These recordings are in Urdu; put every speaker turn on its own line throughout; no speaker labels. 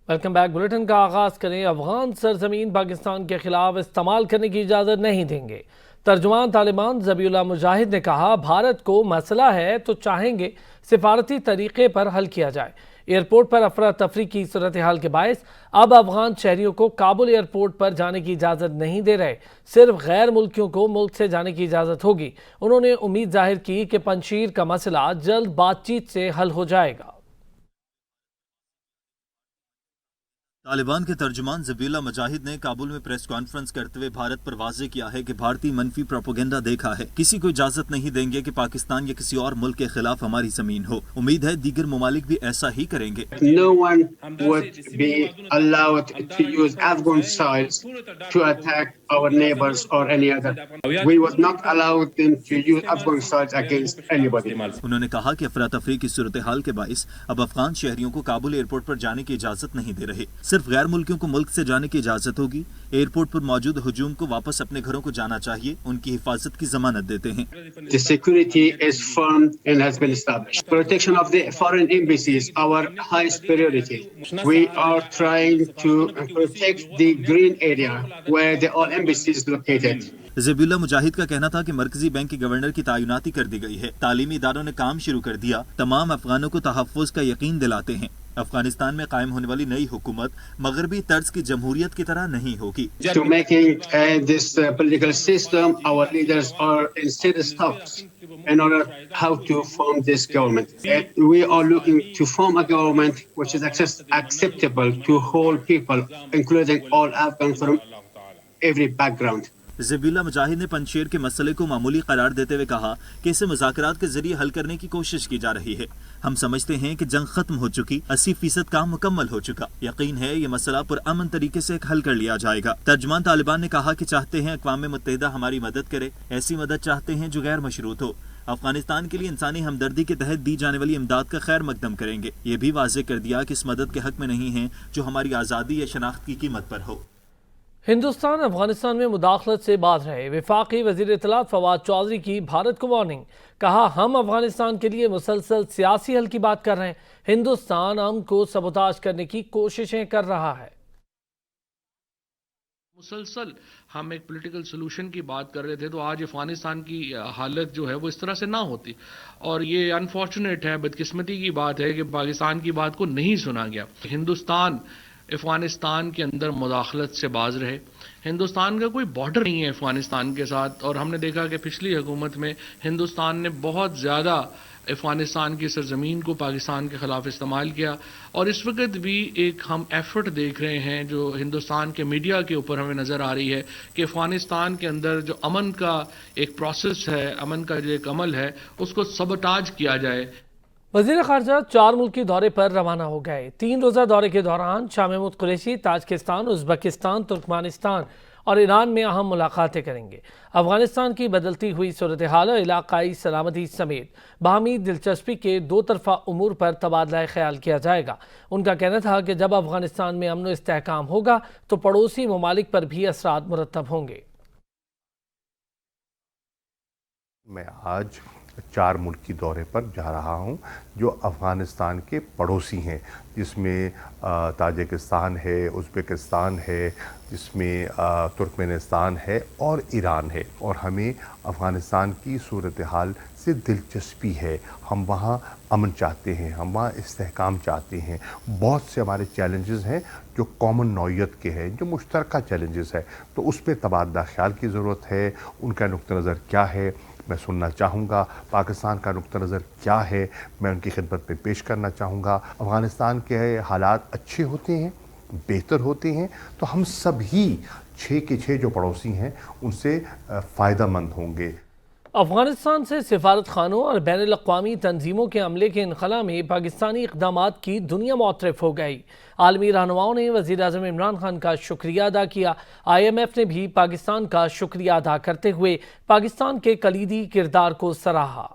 Welcome back. بلیٹن کا آغاز کریں۔ افغان سرزمین پاکستان کے خلاف استعمال کرنے کی اجازت نہیں دیں گے۔ ترجمان طالبان ذبیح اللہ مجاہد نے کہا بھارت کو مسئلہ ہے تو چاہیں گے سفارتی طریقے پر حل کیا جائے۔ ایئرپورٹ پر افراتفری کی صورتحال کے باعث اب افغان شہریوں کو کابل ایئرپورٹ پر جانے کی اجازت نہیں دے رہے، صرف غیر ملکیوں کو ملک سے جانے کی اجازت ہوگی۔ انہوں نے امید ظاہر کی کہ پنجشیر کا مسئلہ جلد بات چیت سے حل ہو جائے گا۔
طالبان کے ترجمان ذبیح اللہ مجاہد نے کابل میں پریس کانفرنس کرتے ہوئے بھارت پر واضح کیا ہے کہ بھارتی منفی پروپیگنڈا دیکھا ہے، کسی کو اجازت نہیں دیں گے کہ پاکستان یا کسی اور ملک کے خلاف ہماری زمین ہو۔ امید ہے دیگر ممالک بھی ایسا ہی کریں گے۔
No one would be allowed to use Afghan soils to attack our neighbors or any other. We would not allow them to use Afghan soils against anybody.
انہوں نے کہا کہ افراتفری کی صورتحال کے باعث اب افغان شہریوں کو کابل ایئرپورٹ پر جانے کی اجازت نہیں دے رہے، صرف غیر ملکیوں کو ملک سے جانے کی اجازت ہوگی۔ ایئرپورٹ پر موجود ہجوم کو واپس اپنے گھروں کو جانا چاہیے، ان کی حفاظت کی ضمانت دیتے ہیں۔
The security is firm and has been established. Protection of the foreign embassies, our highest priority. We are trying to protect the green area where the all embassies located.
Zabih اللہ مجاہد کا کہنا تھا کہ مرکزی بینک کے گورنر کی تعیناتی کر دی گئی ہے، تعلیمی اداروں نے کام شروع کر دیا، تمام افغانوں کو تحفظ کا یقین دلاتے ہیں۔ افغانستان میں قائم ہونے والی نئی حکومت مغربی طرز کی جمہوریت کی طرح نہیں ہوگی۔
To making this political system, our leaders are instead stopped in order how to form this government. And we are looking to form a government which is acceptable to whole people, including all Afghans from every background.
Zabih اللہ مجاہد نے پنجشیر کے مسئلے کو معمولی قرار دیتے ہوئے کہا کہ اسے مذاکرات کے ذریعے حل کرنے کی کوشش کی جا رہی ہے۔ ہم سمجھتے ہیں کہ جنگ ختم ہو چکی، 80% کام مکمل ہو چکا، یقین ہے یہ مسئلہ پرامن طریقے سے حل کر لیا جائے گا۔ ترجمان طالبان نے کہا کہ چاہتے ہیں اقوام متحدہ ہماری مدد کرے، ایسی مدد چاہتے ہیں جو غیر مشروط ہو۔ افغانستان کے لیے انسانی ہمدردی کے تحت دی جانے والی امداد کا خیر مقدم کریں گے۔ یہ بھی واضح کر دیا کہ اس مدد کے حق میں نہیں ہیں جو ہماری آزادی یا شناخت کی قیمت پر ہو۔
ہندوستان افغانستان میں مداخلت سے باز رہے۔ وفاقی وزیر اطلاعات فواد چودھری کی بھارت کو وارننگ، کہا ہم افغانستان کے لیے مسلسل سیاسی حل کی بات کر رہے ہیں، ہندوستان ہم کو سبوتاژ کرنے کی کوششیں کر رہا ہے۔
مسلسل ہم ایک پولیٹیکل سلوشن کی بات کر رہے تھے تو آج افغانستان کی حالت جو ہے وہ اس طرح سے نہ ہوتی، اور یہ انفارچونیٹ ہے، بدقسمتی کی بات ہے کہ پاکستان کی بات کو نہیں سنا گیا۔ ہندوستان افغانستان کے اندر مداخلت سے باز رہے۔ ہندوستان کا کوئی بارڈر نہیں ہے افغانستان کے ساتھ، اور ہم نے دیکھا کہ پچھلی حکومت میں ہندوستان نے بہت زیادہ افغانستان کی سرزمین کو پاکستان کے خلاف استعمال کیا، اور اس وقت بھی ایک ہم ایفرٹ دیکھ رہے ہیں جو ہندوستان کے میڈیا کے اوپر ہمیں نظر آ رہی ہے کہ افغانستان کے اندر جو امن کا ایک پروسیس ہے، امن کا جو ایک عمل ہے، اس کو سبوتاژ کیا جائے۔
وزیر خارجہ 4 ملکی دورے پر روانہ ہو گئے۔ 3 روزہ دورے کے دوران Shah Mahmood Qureshi Tajikistan, Uzbekistan, Turkmenistan اور ایران میں اہم ملاقاتیں کریں گے۔ افغانستان کی بدلتی ہوئی صورتحال اور علاقائی سلامتی سمیت باہمی دلچسپی کے 2 طرفہ امور پر تبادلہ خیال کیا جائے گا۔ ان کا کہنا تھا کہ جب افغانستان میں امن و استحکام ہوگا تو پڑوسی ممالک پر بھی اثرات مرتب ہوں گے۔
میں آج 4 ملکی دورے پر جا رہا ہوں جو افغانستان کے پڑوسی ہیں، جس میں تاجکستان ہے، ازبکستان ہے، جس میں ترکمانستان ہے اور ایران ہے، اور ہمیں افغانستان کی صورتحال سے دلچسپی ہے۔ ہم وہاں امن چاہتے ہیں، ہم وہاں استحکام چاہتے ہیں۔ بہت سے ہمارے چیلنجز ہیں جو کامن نوعیت کے ہیں، جو مشترکہ چیلنجز ہیں، تو اس پہ تبادلہ خیال کی ضرورت ہے۔ ان کا نقطہ نظر کیا ہے میں سننا چاہوں گا، پاکستان کا نقطہ نظر کیا ہے میں ان کی خدمت میں پیش کرنا چاہوں گا۔ افغانستان کے حالات اچھے ہوتے ہیں، بہتر ہوتے ہیں تو ہم سب ہی 6 کے 6 جو پڑوسی ہیں ان سے فائدہ مند ہوں گے۔
افغانستان سے سفارت خانوں اور بین الاقوامی تنظیموں کے عملے کے انخلا میں پاکستانی اقدامات کی دنیا معترف ہو گئی۔ عالمی رہنماؤں نے وزیر اعظم عمران خان کا شکریہ ادا کیا۔ IMF نے بھی پاکستان کا شکریہ ادا کرتے ہوئے پاکستان کے کلیدی کردار کو سراہا۔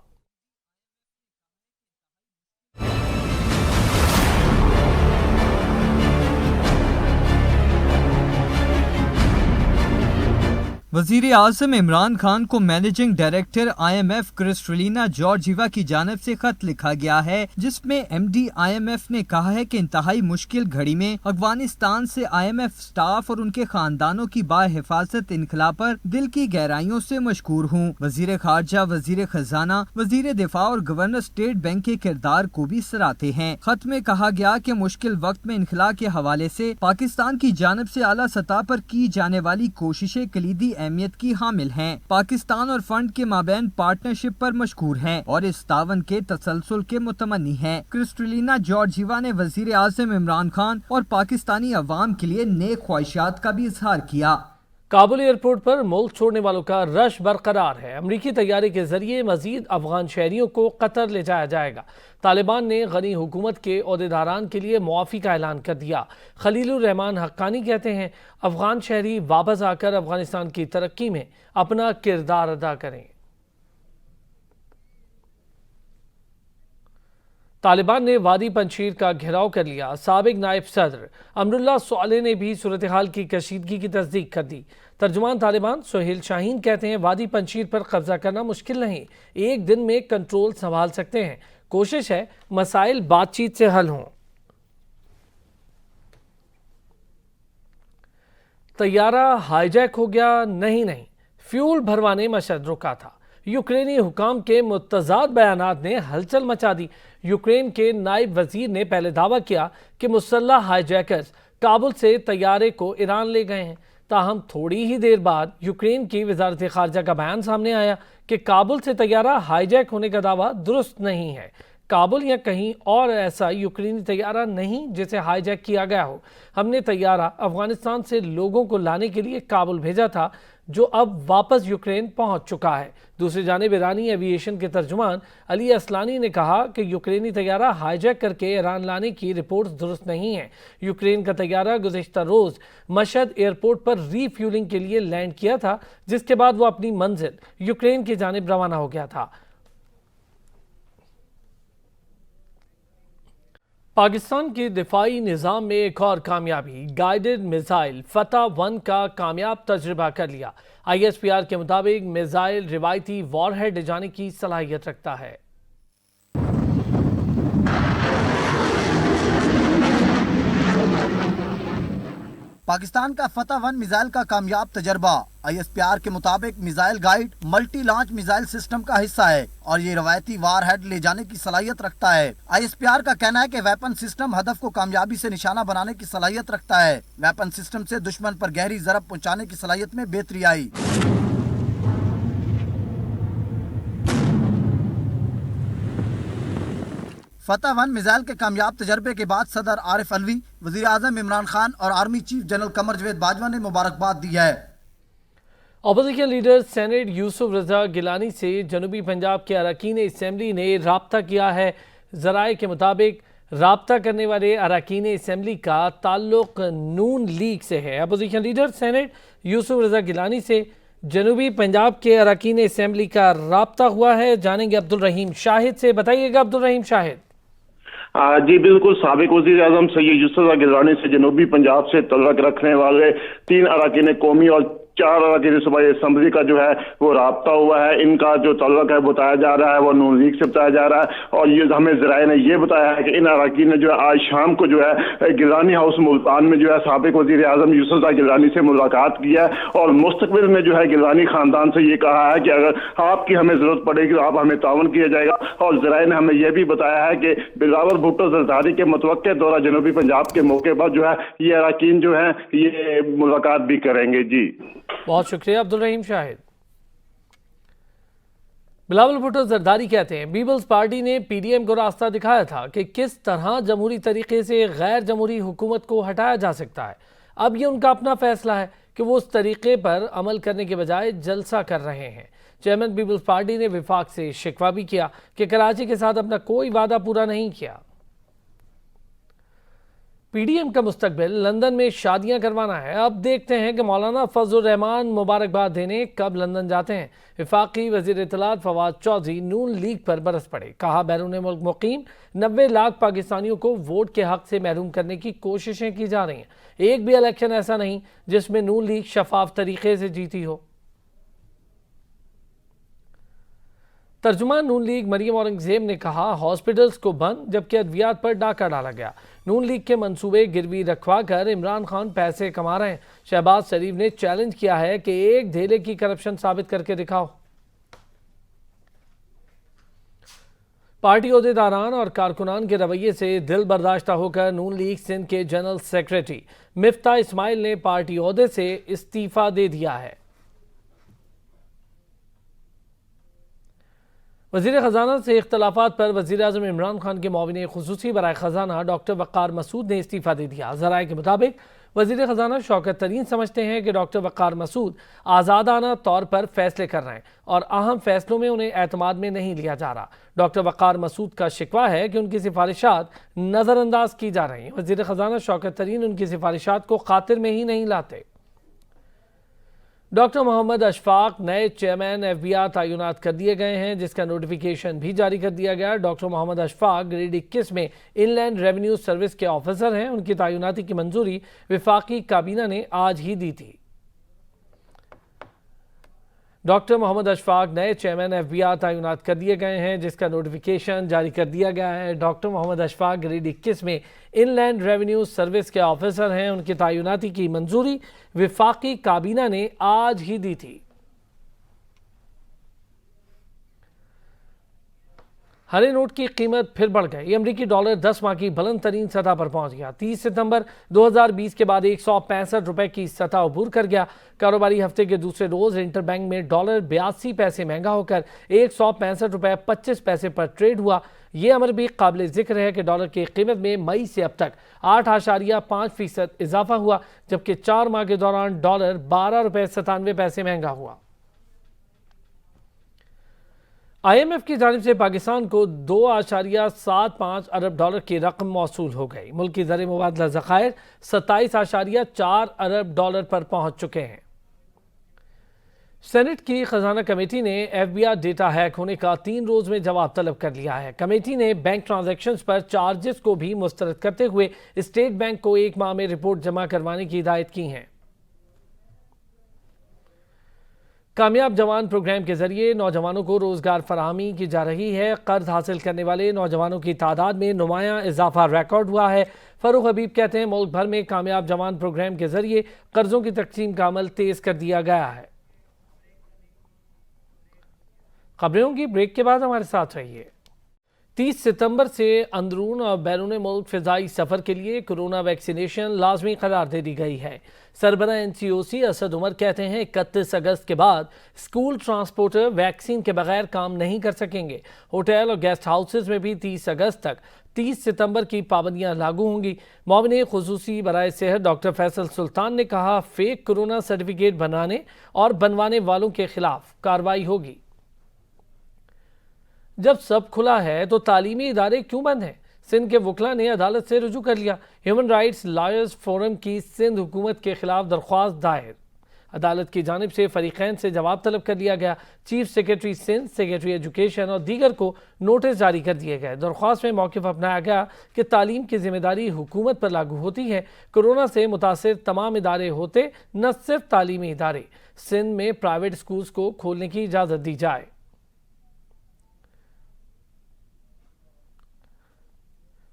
وزیر اعظم عمران خان کو managing director IMF Kristalina Georgieva کی جانب سے خط لکھا گیا ہے، جس میں MD IMF نے کہا ہے کہ انتہائی مشکل گھڑی میں افغانستان سے IMF سٹاف اور ان کے خاندانوں کی باحفاظت انخلا پر دل کی گہرائیوں سے مشکور ہوں۔ وزیر خارجہ، وزیر خزانہ، وزیر دفاع اور گورنر اسٹیٹ بینک کے کردار کو بھی سراہتے ہیں۔ خط میں کہا گیا کہ مشکل وقت میں انخلا کے حوالے سے پاکستان کی جانب سے اعلیٰ سطح پر کی جانے والی کوششیں کلیدی اہمیت کی حامل ہیں۔ پاکستان اور فنڈ کے مابین پارٹنرشپ پر مشکور ہیں اور اس تعاون کے تسلسل کے متمنی ہیں۔ کرسٹلینا جارجیوا نے وزیر اعظم عمران خان اور پاکستانی عوام کے لیے نیک خواہشات کا بھی اظہار کیا۔
کابل ایئرپورٹ پر ملک چھوڑنے والوں کا رش برقرار ہے۔ امریکی طیارے کے ذریعے مزید افغان شہریوں کو قطر لے جایا جائے گا۔ طالبان نے غنی حکومت کے عہدیداران کے لیے معافی کا اعلان کر دیا۔ خلیل الرحمان حقانی کہتے ہیں افغان شہری واپس آ کر افغانستان کی ترقی میں اپنا کردار ادا کریں۔ طالبان نے وادی پنجشیر کا گھیراؤ کر لیا۔ سابق نائب صدر امراللہ صالح نے بھی صورتحال کی کشیدگی کی تصدیق کر دی۔ ترجمان طالبان سہیل شاہین کہتے ہیں وادی پنجشیر پر قبضہ کرنا مشکل نہیں، ایک دن میں کنٹرول سنبھال سکتے ہیں، کوشش ہے مسائل بات چیت سے حل ہوں۔ طیارہ ہائی جیک ہو گیا؟ نہیں، فیول بھروانے مشہد رکا تھا۔ یوکرینی حکام کے متضاد بیانات نے ہلچل مچا دی۔ یوکرین کے نائب وزیر نے پہلے دعویٰ کیا کہ مسلح ہائی جیکرز کابل سے طیارے کو ایران لے گئے ہیں، تاہم تھوڑی ہی دیر بعد یوکرین کی وزارت خارجہ کا بیان سامنے آیا کہ کابل سے طیارہ ہائی جیک ہونے کا دعویٰ درست نہیں ہے۔ کابل یا کہیں اور ایسا یوکرینی طیارہ نہیں جسے ہائی جیک کیا گیا ہو۔ ہم نے طیارہ افغانستان سے لوگوں کو لانے کے لیے کابل بھیجا تھا، جو اب واپس یوکرین پہنچ چکا ہے۔ دوسری جانب ایرانی ایوی ایشن کے ترجمان علی اسلانی نے کہا کہ یوکرینی طیارہ ہائی جیک کر کے ایران لانے کی رپورٹس درست نہیں ہیں۔ یوکرین کا طیارہ گزشتہ روز مشہد ایئرپورٹ پر ری فیولنگ کے لیے لینڈ کیا تھا، جس کے بعد وہ اپنی منزل یوکرین کی جانب روانہ ہو گیا تھا۔ پاکستان کے دفاعی نظام میں ایک اور کامیابی، گائیڈڈ میزائل فتح 1 کا کامیاب تجربہ کر لیا۔ ISPR کے مطابق میزائل روایتی وار ہیڈ لے جانے کی صلاحیت رکھتا ہے۔
پاکستان کا فتح 1 میزائل کا کامیاب تجربہ ISPR کے مطابق missile guide multi launch missile system کا حصہ ہے اور یہ روایتی وار ہیڈ لے جانے کی صلاحیت رکھتا ہے۔ ISPR کا کہنا ہے کہ ویپن سسٹم ہدف کو کامیابی سے نشانہ بنانے کی صلاحیت رکھتا ہے۔ ویپن سسٹم سے دشمن پر گہری ضرب پہنچانے کی صلاحیت میں بہتری آئی۔ فتح 1 میزائل کے کامیاب تجربے کے بعد صدر عارف علوی، وزیر اعظم عمران خان اور army chief general Qamar Javed Bajwa نے مبارکباد دی ہے۔
اپوزیشن لیڈر سینیٹ یوسف رضا گیلانی سے جنوبی پنجاب کے اراکین اسمبلی نے رابطہ کیا ہے۔ ذرائع کے مطابق رابطہ کرنے والے اراکین اسمبلی کا تعلق نون لیگ سے ہے۔ اپوزیشن لیڈر سینیٹ یوسف رضا گیلانی سے جنوبی پنجاب کے اراکین اسمبلی کا رابطہ ہوا ہے۔ جانیں گے عبدالرحیم شاہد سے، بتائیے گا عبدالرحیم شاہد۔
جی بالکل، سابق وزیر اعظم سید یوسف رضا گیلانی سے جنوبی پنجاب سے تعلق رکھنے والے 3 اراکین قومی اور 4 اراکین صوبائی اسمبلی کا جو ہے وہ رابطہ ہوا ہے۔ ان کا جو تعلق ہے بتایا جا رہا ہے وہ نون لیگ سے بتایا جا رہا ہے، اور یہ ہمیں ذرائع نے یہ بتایا ہے کہ ان اراکین نے جو ہے آج شام کو جو ہے گیلانی ہاؤس ملتان میں جو ہے سابق وزیر اعظم یوسف رضا گیلانی سے ملاقات کی ہے، اور مستقبل میں جو ہے گیلانی خاندان سے یہ کہا ہے کہ اگر آپ کی ہمیں ضرورت پڑے گی تو آپ ہمیں تعاون کیا جائے گا۔ اور ذرائع نے ہمیں یہ بھی بتایا ہے کہ بلاول بھٹو زرداری کے متوقع دورہ جنوبی پنجاب کے موقع پر جو ہے یہ اراکین جو ہیں یہ ملاقات بھی کریں گے۔ جی
بہت شکریہ عبدالرحیم شاہد۔ بلاول بھٹو زرداری کہتے ہیں پیپلز پارٹی نے PDM کو راستہ دکھایا تھا کہ کس طرح جمہوری طریقے سے غیر جمہوری حکومت کو ہٹایا جا سکتا ہے۔ اب یہ ان کا اپنا فیصلہ ہے کہ وہ اس طریقے پر عمل کرنے کے بجائے جلسہ کر رہے ہیں۔ چیئرمین پیپلز پارٹی نے وفاق سے شکوہ بھی کیا کہ کراچی کے ساتھ اپنا کوئی وعدہ پورا نہیں کیا۔ PDM کا مستقبل لندن میں شادیاں کروانا ہے۔ اب دیکھتے ہیں کہ مولانا فضل الرحمان مبارکباد دینے کب لندن جاتے ہیں۔ وفاقی وزیر اطلاعات فواد چودھری نون لیگ پر برس پڑے، کہا بیرون ملک مقیم 90 لاکھ پاکستانیوں کو ووٹ کے حق سے محروم کرنے کی کوششیں کی جا رہی ہیں۔ ایک بھی الیکشن ایسا نہیں جس میں نون لیگ شفاف طریقے سے جیتی ہو۔ ترجمان نون لیگ مریم اورنگزیب نے کہا ہاسپٹلز کو بند جبکہ ادویات پر ڈاکہ ڈالا گیا. نون لیگ کے منصوبے گروی رکھوا کر عمران خان پیسے کما رہے ہیں. شہباز شریف نے چیلنج کیا ہے کہ ایک دھیلے کی کرپشن ثابت کر کے دکھاؤ. پارٹی عہدیداران اور کارکنان کے رویے سے دل برداشتہ ہو کر نون لیگ سندھ کے جنرل سیکریٹری مفتاح اسماعیل نے پارٹی عہدے سے استعفیٰ دے دیا ہے. وزیر خزانہ سے اختلافات پر وزیراعظم عمران خان کے معاون خصوصی برائے خزانہ ڈاکٹر وقار مسعود نے استعفیٰ دے دیا. ذرائع کے مطابق وزیر خزانہ شوکت ترین سمجھتے ہیں کہ ڈاکٹر وقار مسعود آزادانہ طور پر فیصلے کر رہے ہیں اور اہم فیصلوں میں انہیں اعتماد میں نہیں لیا جا رہا. ڈاکٹر وقار مسعود کا شکوہ ہے کہ ان کی سفارشات نظر انداز کی جا رہی ہیں. وزیر خزانہ شوکت ترین ان کی سفارشات کو خاطر میں ہی نہیں لاتے. ڈاکٹر محمد اشفاق نئے چیئرمین FBI تعینات کر دیے گئے ہیں جس کا نوٹیفیکیشن بھی جاری کر دیا گیا. ڈاکٹر محمد اشفاق گریڈ 21 میں ان لینڈ ریونیو سروس کے آفیسر ہیں. ان کی تعیناتی کی منظوری وفاقی کابینہ نے آج ہی دی تھی. ڈاکٹر محمد اشفاق نئے چیئرمین FBI تعینات کر دیے گئے ہیں جس کا نوٹیفیکیشن جاری کر دیا گیا ہے. ڈاکٹر محمد اشفاق گریڈ 21 میں ان لینڈ ریونیو سروس کے آفیسر ہیں. ان کی تعیناتی کی منظوری وفاقی کابینہ نے آج ہی دی تھی. ہرے نوٹ کی قیمت پھر بڑھ گئی. امریکی ڈالر 10 ماہ کی بلند ترین سطح پر پہنچ گیا. 30 ستمبر 2020 کے بعد 165 روپے کی سطح عبور کر گیا. کاروباری ہفتے کے دوسرے روز انٹر بینک میں ڈالر 82 پیسے مہنگا ہو کر 165 روپے 25 پیسے پر ٹریڈ ہوا. یہ امر بھی قابل ذکر ہے کہ ڈالر کی قیمت میں مئی سے اب تک 8.5% اضافہ ہوا جبکہ 4 ماہ کے دوران ڈالر 12 روپے 97 پیسے مہنگا ہوا. IMF کی جانب سے پاکستان کو 2.75 ارب ڈالر کی رقم موصول ہو گئی. ملکی زر مبادلہ ذخائر 27.4 ارب ڈالر پر پہنچ چکے ہیں. سینٹ کی خزانہ کمیٹی نے FBI ڈیٹا ہیک ہونے کا 3 روز میں جواب طلب کر لیا ہے. کمیٹی نے بینک ٹرانزیکشنز پر چارجز کو بھی مسترد کرتے ہوئے اسٹیٹ بینک کو 1 ماہ میں رپورٹ جمع کروانے کی ہدایت کی ہیں. کامیاب جوان پروگرام کے ذریعے نوجوانوں کو روزگار فراہمی کی جا رہی ہے. قرض حاصل کرنے والے نوجوانوں کی تعداد میں نمایاں اضافہ ریکارڈ ہوا ہے. فاروق حبیب کہتے ہیں ملک بھر میں کامیاب جوان پروگرام کے ذریعے قرضوں کی تقسیم کا عمل تیز کر دیا گیا ہے. خبروں کی بریک کے بعد ہمارے ساتھ رہیے. 30 ستمبر سے اندرون اور بیرون ملک فضائی سفر کے لیے کورونا ویکسینیشن لازمی قرار دے دی گئی ہے. سربراہ NCOC اسد عمر کہتے ہیں 31 اگست کے بعد اسکول ٹرانسپورٹر ویکسین کے بغیر کام نہیں کر سکیں گے. ہوٹل اور گیسٹ ہاؤسز میں بھی 30 اگست تک 30 ستمبر کی پابندیاں لاگو ہوں گی. معاون خصوصی برائے صحت ڈاکٹر فیصل سلطان نے کہا فیک کورونا سرٹیفکیٹ بنانے اور بنوانے والوں کے خلاف کارروائی ہوگی. جب سب کھلا ہے تو تعلیمی ادارے کیوں بند ہیں؟ سندھ کے وکلاء نے عدالت سے رجوع کر لیا. ہیومن رائٹس لائرز فورم کی سندھ حکومت کے خلاف درخواست دائر. عدالت کی جانب سے فریقین سے جواب طلب کر لیا گیا. Chief secretary Sindh, secretary education اور دیگر کو نوٹس جاری کر دیے گئے. درخواست میں موقف اپنایا گیا کہ تعلیم کی ذمہ داری حکومت پر لاگو ہوتی ہے. کورونا سے متاثر تمام ادارے ہوتے، نہ صرف تعلیمی ادارے. سندھ میں پرائیویٹ سکولز کو کھولنے کی اجازت دی جائے.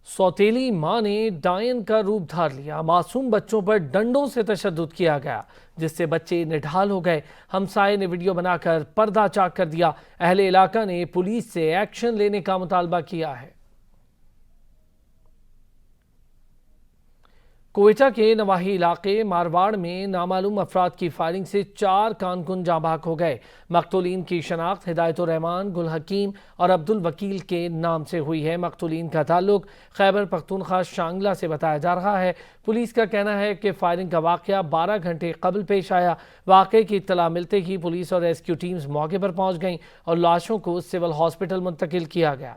سوتیلی ماں نے ڈائن کا روپ دھار لیا. معصوم بچوں پر ڈنڈوں سے تشدد کیا گیا جس سے بچے نڈھال ہو گئے. ہمسائے نے ویڈیو بنا کر پردہ چاک کر دیا. اہل علاقہ نے پولیس سے ایکشن لینے کا مطالبہ کیا ہے. کوئٹہ کے نواحی علاقے مارواڑ میں نامعلوم افراد کی فائرنگ سے 4 کارکن جاں بحق ہو گئے. مقتولین کی شناخت ہدایت الرحمان، گل حکیم اور عبد الوکیل کے نام سے ہوئی ہے. مقتولین کا تعلق خیبر پختونخوا شانگلہ سے بتایا جا رہا ہے. پولیس کا کہنا ہے کہ فائرنگ کا واقعہ 12 گھنٹے قبل پیش آیا. واقعے کی اطلاع ملتے ہی پولیس اور ریسکیو ٹیمز موقع پر پہنچ گئیں اور لاشوں کو سول ہاسپٹل منتقل کیا گیا.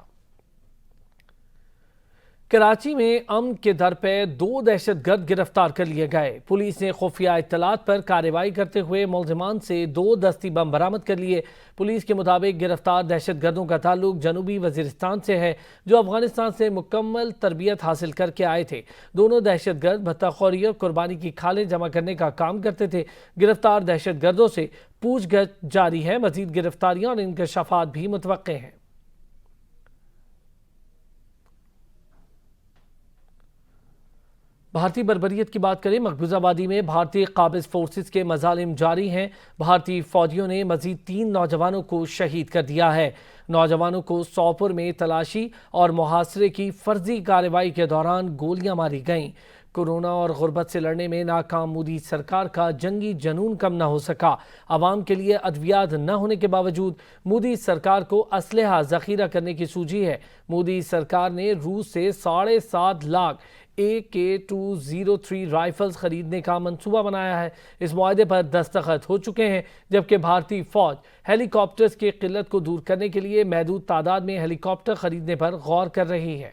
کراچی میں امن کے در پہ 2 دہشت گرد گرفتار کر لیے گئے۔ پولیس نے خفیہ اطلاعات پر کارروائی کرتے ہوئے ملزمان سے 2 دستی بم برآمد کر لیے۔ پولیس کے مطابق گرفتار دہشت گردوں کا تعلق جنوبی وزیرستان سے ہے، جو افغانستان سے مکمل تربیت حاصل کر کے آئے تھے۔ دونوں دہشت گرد بھتہ خوری اور قربانی کی کھالیں جمع کرنے کا کام کرتے تھے۔ گرفتار دہشت گردوں سے پوچھ گچھ جاری ہے۔ مزید گرفتاریاں اور انکشافات بھی متوقع ہیں۔ بھارتی بربریت کی بات کریں، مقبوضہ آبادی میں بھارتی قابض فورسز کے مظالم جاری ہیں۔ بھارتی فوجیوں نے مزید 3 نوجوانوں کو شہید کر دیا ہے۔ نوجوانوں کو سوپور میں تلاشی اور محاصرے کی فرضی کارروائی کے دوران گولیاں ماری گئیں۔ کورونا اور غربت سے لڑنے میں ناکام مودی سرکار کا جنگی جنون کم نہ ہو سکا۔ عوام کے لیے ادویات نہ ہونے کے باوجود مودی سرکار کو اسلحہ ذخیرہ کرنے کی سوچی ہے۔ مودی سرکار نے روس سے 7.5 لاکھ AK-203 رائفلز خریدنے کا منصوبہ بنایا ہے۔ اس معاہدے پر دستخط ہو چکے ہیں، جبکہ بھارتی فوج ہیلی کاپٹرز کی قلت کو دور کرنے کے لیے محدود تعداد میں ہیلی کاپٹر خریدنے پر غور کر رہی ہے۔